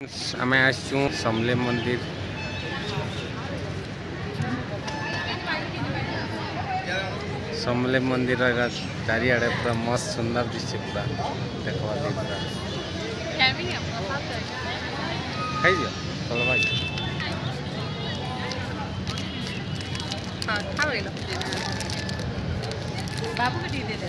आम आसचु समले मंदिर समले मंदिर चारिआडे पूरा मस्त सुंदर दिशे पूरा देखवा पूरा खाई दियो चलो भाई बाबू को दे दे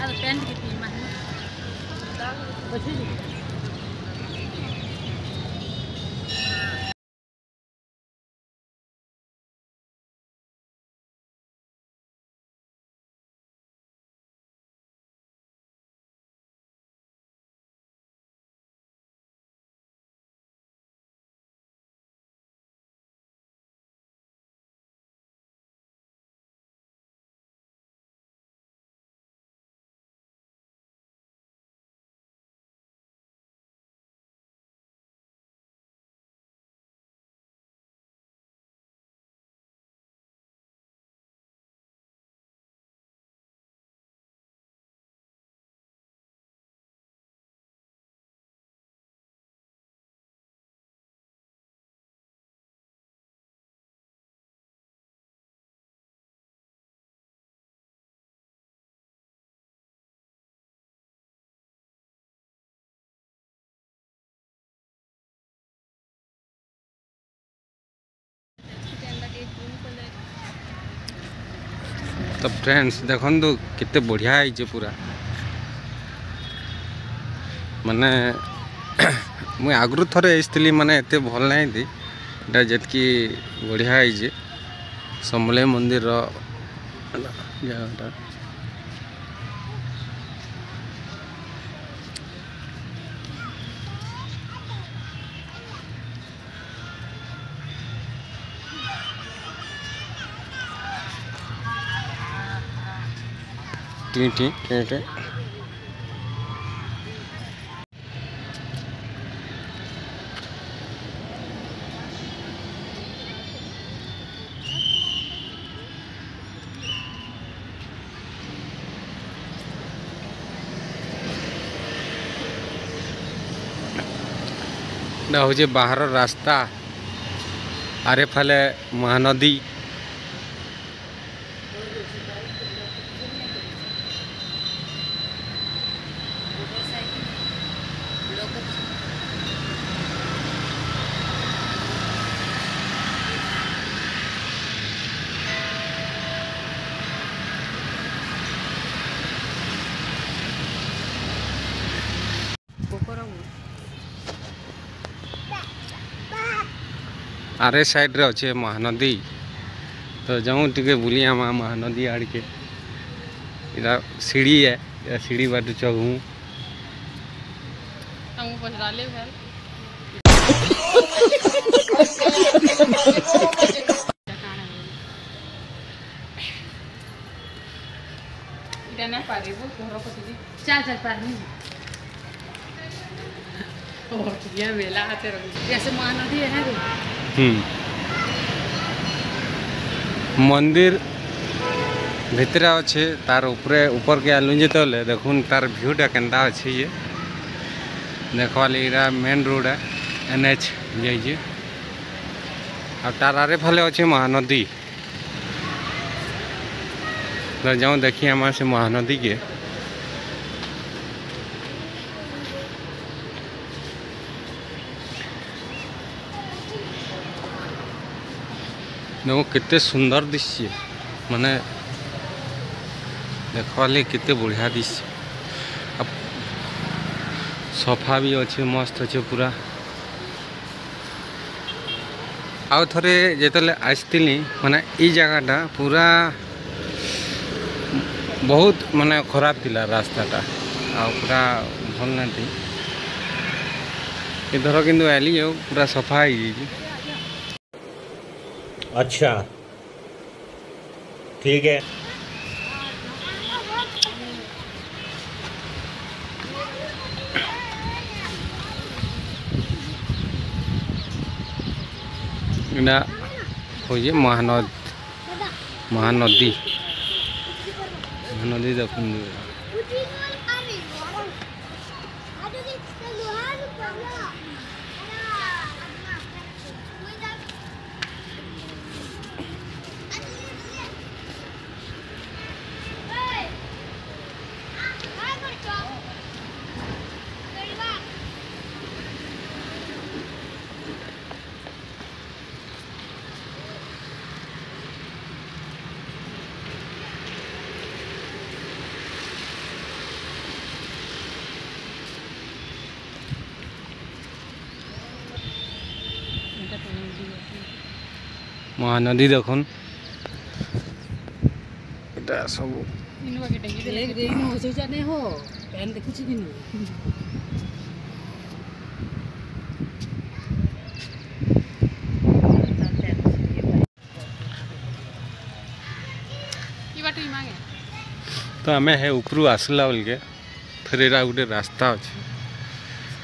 अरे पेंट कितनी महंगी बची तो फ्रेंड्स देखो कितने बढ़िया है पूरा माने मुझे आगु थे आसती माने एत भल ना थी जी बढ़िया है समले मंदिर जगह टी हूँ बाहर रास्ता आरे फाले महानदी आरे साइड रे अच्छे महानदी तो जाऊँ टे बुली आमा महानदी आड़ के इधर सीढ़ी है सीढ़ी बाट चढ़ू चल चल पार नहीं मेला ऐसे महानदी है मंदिर भितर अच्छे तार ऊपर के आलू जो देखुन तार भ्यूटा केनता अच्छे ये देखवाली मेन रोड है NH जाइए और तार आरे फले अच्छे महानदी तो जाऊँ देखिए हमारे से महानदी के देखो कितने सुंदर दिशे माने देखवाले कितने बढ़िया दिशे अब सफा भी अच्छे मस्त अच्छे पूरा आउ थे जिते आसती माने ई जगहटा पूरा बहुत माने खराब थिला रास्ताटा आ पूरा भल ना थी इधर किंतु आली पूरा सफा है। अच्छा ठीक है ये महानदी महानदी महानदी देखो महानदी देखुन এটা सब इनवा के टंगी दे ले हो जो जाने हो पेन देखु छी किनु की बाटो मांगे तो आमे है ऊपरू आसला बोल के फिर एरा गोटे रास्ता अच्छे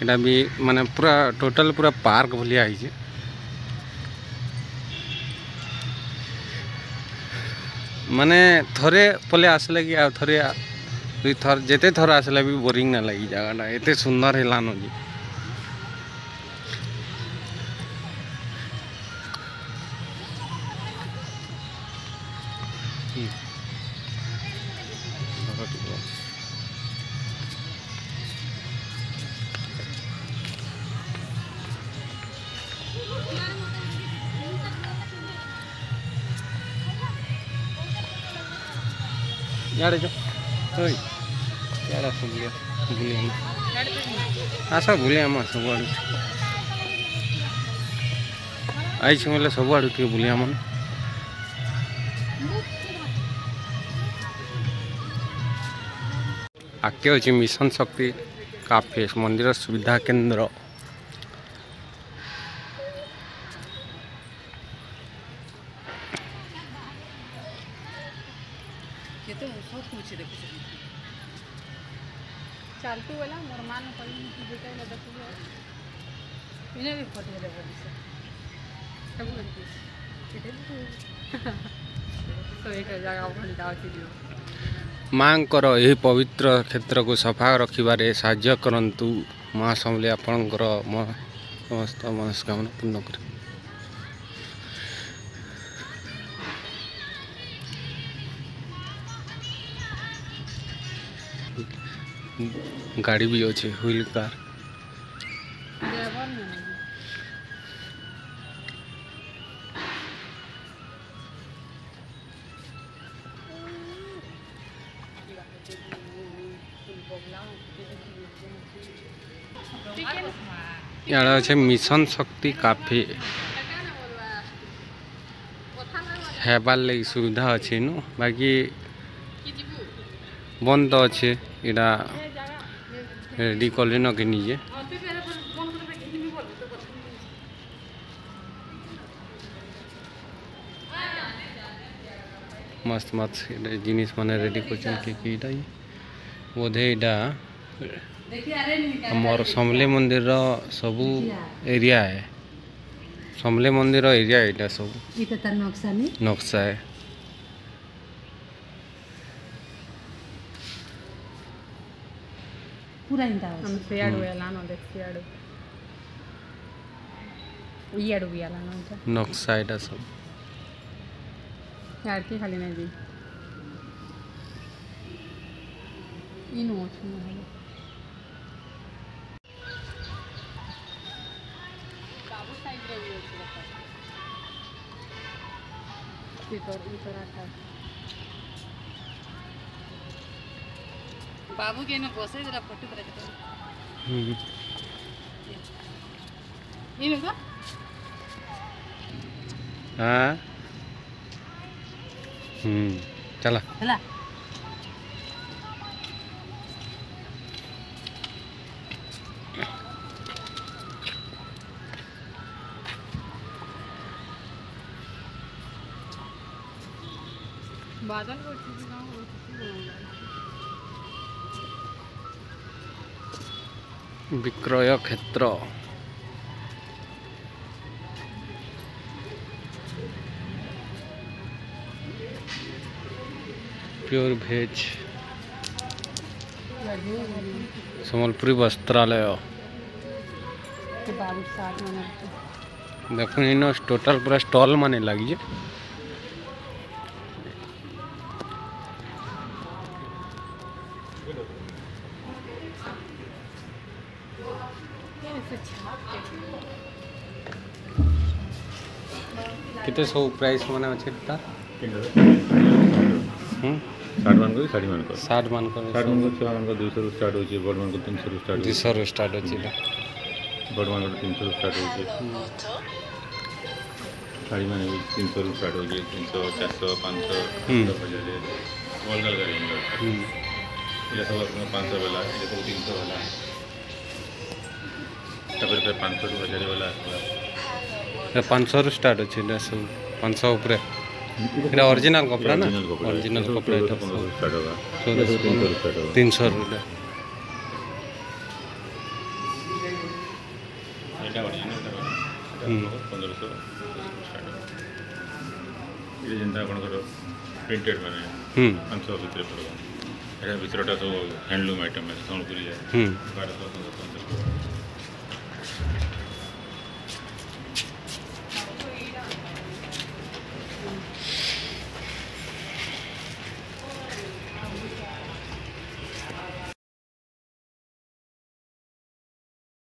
एटा भी माने पूरा टोटल पूरा पार्क भलिया है माने थोड़े पले आसले कि आ थोड़े दुई थर जेते थर आसले भी बोरिंग ना लगी जगह एते सुंदर है लानो जी यार जो ओय यार सब बुलिया आसा बुलिया मा सब आडू आई छ मोले सब आडू के बुलिया मन आके अछि मिशन शक्ति काफे मंदिर सुविधा केंद्र ये तो सब कुछ देखो चालतू वाला मोर मान पड़ी की बेटा ले देखो इने भी फोटो ले बोली से सब बनती केते तो एक जगह घंटा अछि दियो मांकर यही पवित्र क्षेत्र को सफा रखिबारे साहाय्य करंतु मां समले आपनकर समस्त मनस्कामना पूर्ण करे गाड़ी भी अच्छे व्हील कार ड्राइवर नहीं यार अच्छे मिशन शक्ति काफे हेबार लगी सुविधा अच्छे नु बाकी बंद तो अच्छे इटा रेडी कले न के निजे मस्त मस्त जिनिस माने रेडी करछन के इटा बोधे इटा हमर समले मंदिर सबू एरिया है समले मंदिर एरिया इटा सब इटा त नक्शा नहीं नक्शा है पूरा इंदा हम सेयाडू वेला न देख सेयाडू इयाडू वेला न नक्शा इटा सब यार की खाली नहीं दी इनो छ न बाबू साइड रे भी छै इतर आता बाबू के न बसे जरा फोटो करे तो इनो का हां चला चला बादल को चीज ना हो विक्रय क्षेत्र प्योर भेज सम्बलपुरी वस्त्रालय देखो इन टोटल पूरा स्टॉल माने लगी कितने सब प्राइस माने अच्छे तार 60 मान को 60 मान को 60 मान को 60 मान को 6 मान को 200 स्टार्ट होची बड़ मान को 300 स्टार्ट 200 स्टार्ट होची बड़ मान को 300 स्टार्ट होची ଶାଢ଼ୀ ମାନେ ବି 300 ରୁ ଷ୍ଟାର୍ଟ ହେଉଛି 300 400 500 ହୁଁ। 1000 ଅଲଗା ଅଲଗା ରେଞ୍ଜ ଅଛି ଏଇଟା ସବୁ ଆପଣଙ୍କ 500 ବାଲା ଏଇଟା ସବୁ 300 ବାଲା ତାପରେ 500 ରୁ 1000 ବାଲା ଆସିଲା 500 स्टार्ट अच्छे सब 500 ऊपर এটা অরিজিনাল কপড়া না অরিজিনাল কপড়া এটা 1500 ଷ୍ଟାର୍ଟ होगा 1400 300 ରୁ ଷ୍ଟାର୍ଟ होगा 300 रुपया ଏଇଟା ଅରିଜିନାଲ 1500 ଷ୍ଟାର୍ଟ ये ଯେନ୍ତା ଆପଣଙ୍କର ପ୍ରିଣ୍ଟେଡ୍ ମାନେ 500 ଭିତରେ ପଡ଼ିବ ଏଇଟା ଭିତରଟା ସବୁ ହ୍ୟାଣ୍ଡଲୁମ୍ ଆଇଟମ୍ ଅଛି ସମ୍ବଲପୁରୀ